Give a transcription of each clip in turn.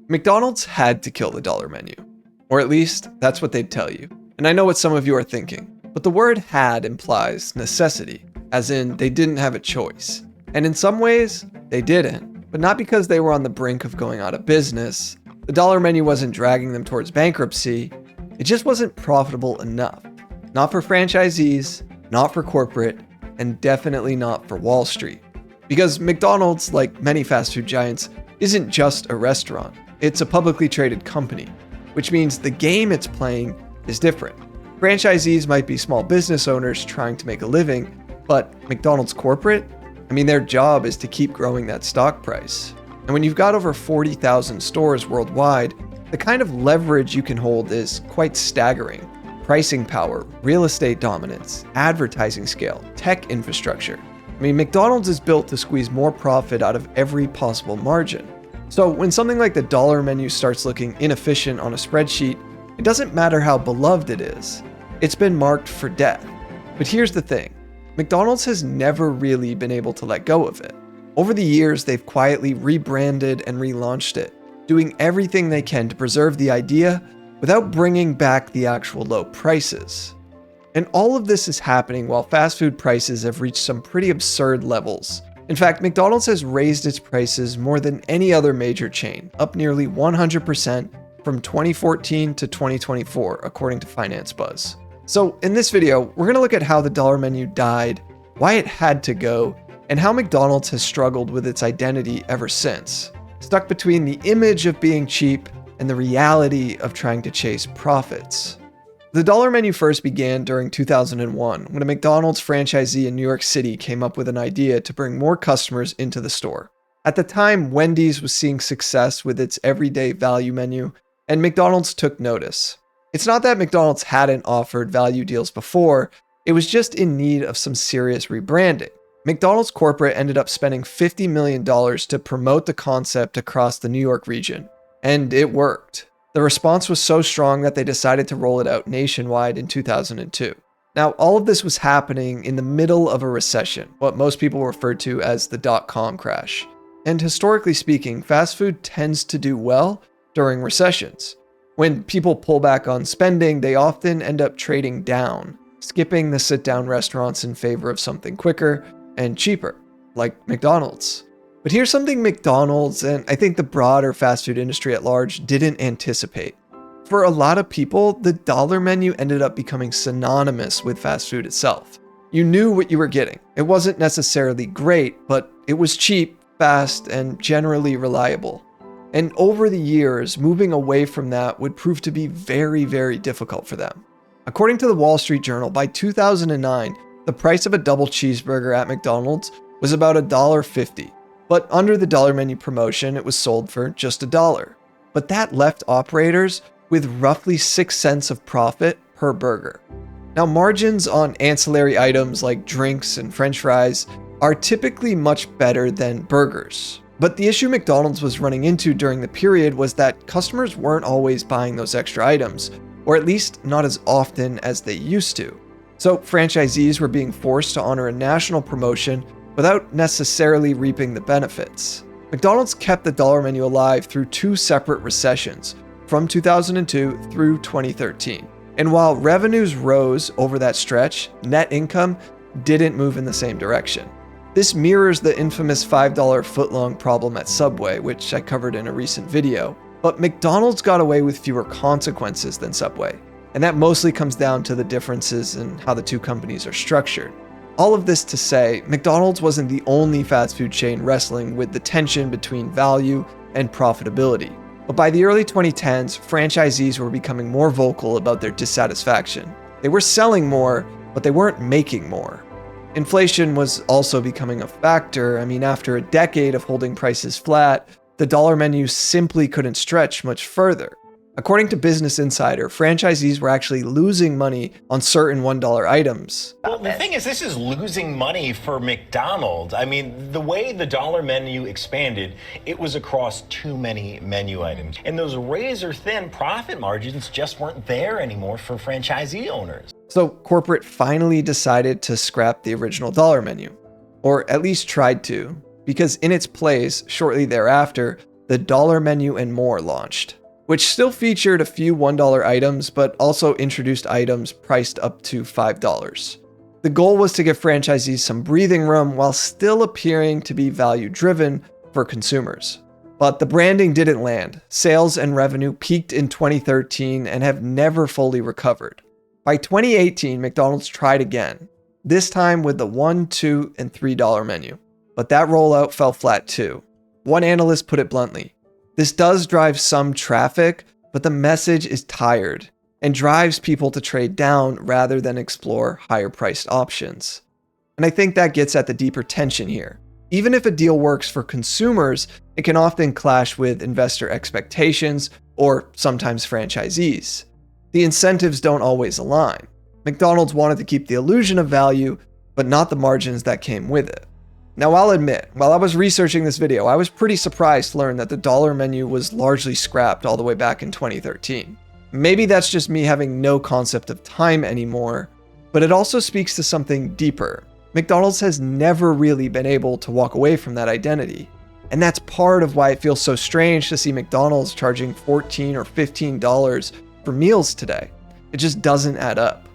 McDonald's had to kill the dollar menu. Or at least, that's what they'd tell you. And I know what some of you are thinking, but the word had implies necessity, as in they didn't have a choice. And in some ways, they didn't, but not because they were on the brink of going out of business. The dollar menu wasn't dragging them towards bankruptcy. It just wasn't profitable enough. Not for franchisees, not for corporate, and definitely not for Wall Street. Because McDonald's, like many fast food giants, isn't just a restaurant. It's a publicly traded company, which means the game it's playing is different. Franchisees might be small business owners trying to make a living, but McDonald's corporate, their job is to keep growing that stock price. And when you've got over 40,000 stores worldwide, the kind of leverage you can hold is quite staggering. Pricing power, real estate dominance, advertising scale, tech infrastructure. McDonald's is built to squeeze more profit out of every possible margin. So when something like the dollar menu starts looking inefficient on a spreadsheet, it doesn't matter how beloved it is. It's been marked for death. But here's the thing. McDonald's has never really been able to let go of it. Over the years, they've quietly rebranded and relaunched it, doing everything they can to preserve the idea without bringing back the actual low prices. And all of this is happening while fast food prices have reached some pretty absurd levels. In fact, McDonald's has raised its prices more than any other major chain, up nearly 100% from 2014 to 2024, according to Finance Buzz. So in this video, we're going to look at how the dollar menu died, why it had to go, and how McDonald's has struggled with its identity ever since, stuck between the image of being cheap and the reality of trying to chase profits. The dollar menu first began during 2001 when a McDonald's franchisee in New York City came up with an idea to bring more customers into the store. At the time, Wendy's was seeing success with its everyday value menu, and McDonald's took notice. It's not that McDonald's hadn't offered value deals before, it was just in need of some serious rebranding. McDonald's corporate ended up spending $50 million to promote the concept across the New York region, and it worked. The response was so strong that they decided to roll it out nationwide in 2002. Now, all of this was happening in the middle of a recession, what most people refer to as the dot-com crash. And historically speaking, fast food tends to do well during recessions. When people pull back on spending, they often end up trading down, skipping the sit-down restaurants in favor of something quicker and cheaper, like McDonald's. But here's something McDonald's, and I think the broader fast food industry at large, didn't anticipate. For a lot of people, the dollar menu ended up becoming synonymous with fast food itself. You knew what you were getting. It wasn't necessarily great, but it was cheap, fast, and generally reliable. And over the years, moving away from that would prove to be very, very difficult for them. According to the Wall Street Journal, by 2009, the price of a double cheeseburger at McDonald's was about $1.50. But under the dollar menu promotion, it was sold for just $1. But that left operators with roughly 6 cents of profit per burger. Now, margins on ancillary items like drinks and French fries are typically much better than burgers. But the issue McDonald's was running into during the period was that customers weren't always buying those extra items, or at least not as often as they used to. So franchisees were being forced to honor a national promotion without necessarily reaping the benefits. McDonald's kept the dollar menu alive through 2 separate recessions, from 2002 through 2013. And while revenues rose over that stretch, net income didn't move in the same direction. This mirrors the infamous $5 footlong problem at Subway, which I covered in a recent video. But McDonald's got away with fewer consequences than Subway, and that mostly comes down to the differences in how the two companies are structured. All of this to say, McDonald's wasn't the only fast food chain wrestling with the tension between value and profitability. But by the early 2010s, franchisees were becoming more vocal about their dissatisfaction. They were selling more, but they weren't making more. Inflation was also becoming a factor. After a decade of holding prices flat, the dollar menu simply couldn't stretch much further. According to Business Insider, franchisees were actually losing money on certain $1 items. Well, the thing is, this is losing money for McDonald's. The way the dollar menu expanded, it was across too many menu items. And those razor-thin profit margins just weren't there anymore for franchisee owners. So corporate finally decided to scrap the original dollar menu, or at least tried to, because in its place, shortly thereafter, the Dollar Menu and More launched, which still featured a few $1 items, but also introduced items priced up to $5. The goal was to give franchisees some breathing room while still appearing to be value-driven for consumers. But the branding didn't land. Sales and revenue peaked in 2013 and have never fully recovered. By 2018, McDonald's tried again, this time with the $1, $2, and $3 menu. But that rollout fell flat too. One analyst put it bluntly, "This does drive some traffic, but the message is tired and drives people to trade down rather than explore higher priced options." And I think that gets at the deeper tension here. Even if a deal works for consumers, it can often clash with investor expectations or sometimes franchisees. The incentives don't always align. McDonald's wanted to keep the illusion of value, but not the margins that came with it. Now, I'll admit, while I was researching this video, I was pretty surprised to learn that the dollar menu was largely scrapped all the way back in 2013. Maybe that's just me having no concept of time anymore, but it also speaks to something deeper. McDonald's has never really been able to walk away from that identity. And that's part of why it feels so strange to see McDonald's charging $14 or $15 for meals today. It just doesn't add up.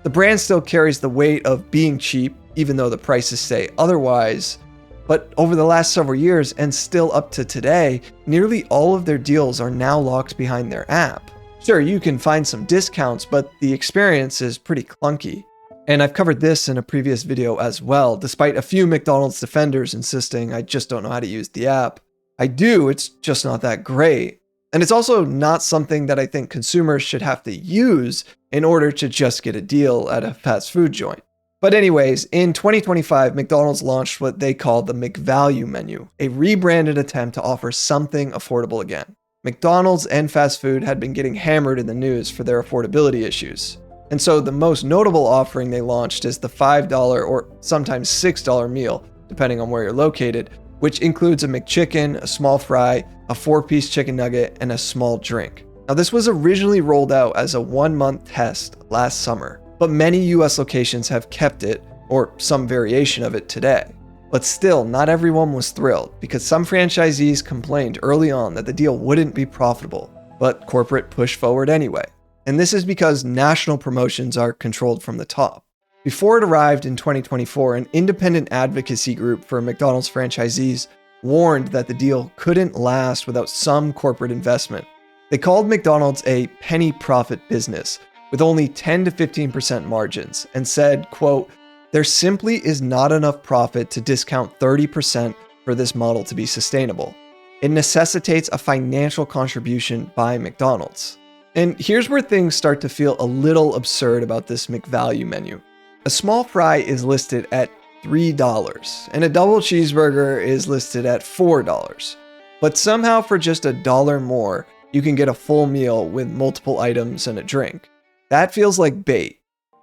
The brand still carries the weight of being cheap, even though the prices say otherwise. But over the last several years, and still up to today, nearly all of their deals are now locked behind their app. Sure, you can find some discounts, but the experience is pretty clunky. And I've covered this in a previous video as well, despite a few McDonald's defenders insisting I just don't know how to use the app. I do, it's just not that great. And it's also not something that I think consumers should have to use in order to just get a deal at a fast food joint. But anyways, in 2025, McDonald's launched what they called the McValue menu, a rebranded attempt to offer something affordable again. McDonald's and fast food had been getting hammered in the news for their affordability issues. And so the most notable offering they launched is the $5 or sometimes $6 meal, depending on where you're located, which includes a McChicken, a small fry, a 4-piece chicken nugget, and a small drink. Now, this was originally rolled out as a 1-month test last summer, but many US locations have kept it, or some variation of it today. But still, not everyone was thrilled, because some franchisees complained early on that the deal wouldn't be profitable, but corporate pushed forward anyway. And this is because national promotions are controlled from the top. Before it arrived in 2024, an independent advocacy group for McDonald's franchisees warned that the deal couldn't last without some corporate investment. They called McDonald's a penny profit business with only 10 to 15% margins and said, quote, "There simply is not enough profit to discount 30% for this model to be sustainable. It necessitates a financial contribution by McDonald's." And here's where things start to feel a little absurd about this McValue menu. A small fry is listed at $3, and a double cheeseburger is listed at $4. But somehow for just $1 more, you can get a full meal with multiple items and a drink. That feels like bait.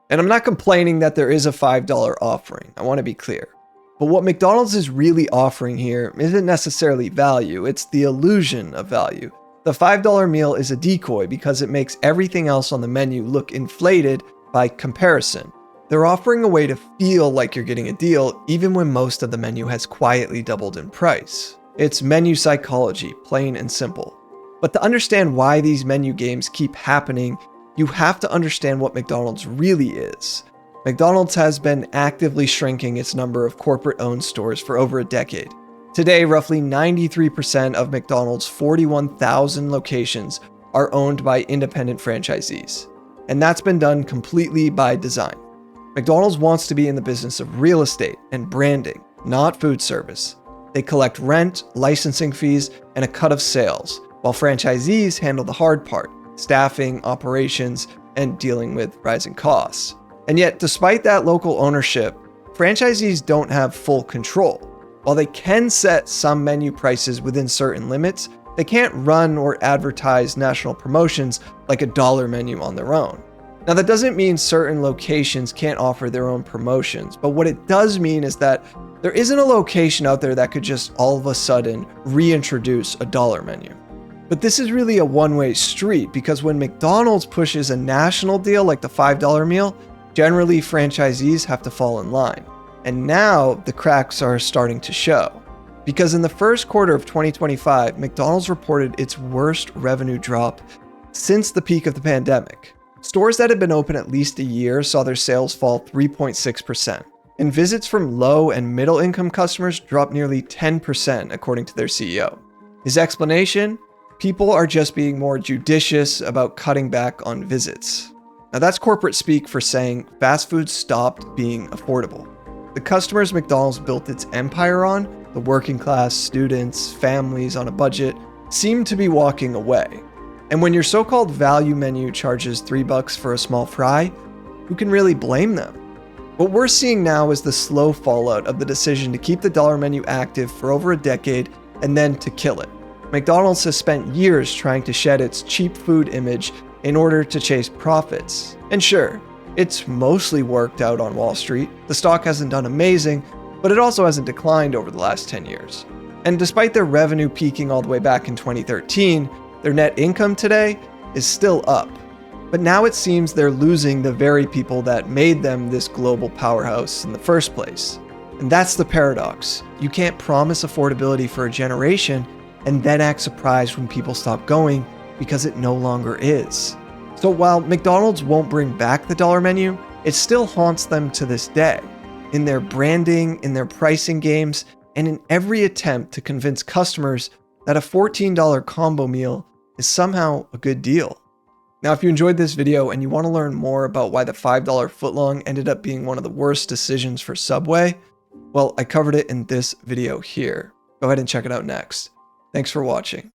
And I'm not complaining that there is a $5 offering, I want to be clear. But what McDonald's is really offering here isn't necessarily value, it's the illusion of value. The $5 meal is a decoy because it makes everything else on the menu look inflated by comparison. They're offering a way to feel like you're getting a deal even when most of the menu has quietly doubled in price. It's menu psychology, plain and simple. But to understand why these menu games keep happening, you have to understand what McDonald's really is. McDonald's has been actively shrinking its number of corporate-owned stores for over a decade. Today, roughly 93% of McDonald's 41,000 locations are owned by independent franchisees. And that's been done completely by design. McDonald's wants to be in the business of real estate and branding, not food service. They collect rent, licensing fees, and a cut of sales, while franchisees handle the hard part, staffing, operations, and dealing with rising costs. And yet, despite that local ownership, franchisees don't have full control. While they can set some menu prices within certain limits, they can't run or advertise national promotions like a dollar menu on their own. Now, that doesn't mean certain locations can't offer their own promotions, but what it does mean is that there isn't a location out there that could just all of a sudden reintroduce a dollar menu. But this is really a one-way street because when McDonald's pushes a national deal like the $5 meal, generally franchisees have to fall in line. And now the cracks are starting to show. Because in the first quarter of 2025, McDonald's reported its worst revenue drop since the peak of the pandemic. Stores that had been open at least a year saw their sales fall 3.6%, and visits from low and middle income customers dropped nearly 10%, according to their CEO. His explanation? People are just being more judicious about cutting back on visits. Now that's corporate speak for saying fast food stopped being affordable. The customers McDonald's built its empire on, the working class, students, families on a budget, seem to be walking away. And when your so-called value menu charges $3 for a small fry, who can really blame them? What we're seeing now is the slow fallout of the decision to keep the dollar menu active for over a decade and then to kill it. McDonald's has spent years trying to shed its cheap food image in order to chase profits. And sure, it's mostly worked out on Wall Street. The stock hasn't done amazing, but it also hasn't declined over the last 10 years. And despite their revenue peaking all the way back in 2013, their net income today is still up. But now it seems they're losing the very people that made them this global powerhouse in the first place. And that's the paradox. You can't promise affordability for a generation and then act surprised when people stop going because it no longer is. So while McDonald's won't bring back the dollar menu, it still haunts them to this day. In their branding, in their pricing games, and in every attempt to convince customers that a $14 combo meal is somehow a good deal. Now, if you enjoyed this video and you want to learn more about why the $5 footlong ended up being one of the worst decisions for Subway, well, I covered it in this video here. Go ahead and check it out next. Thanks for watching.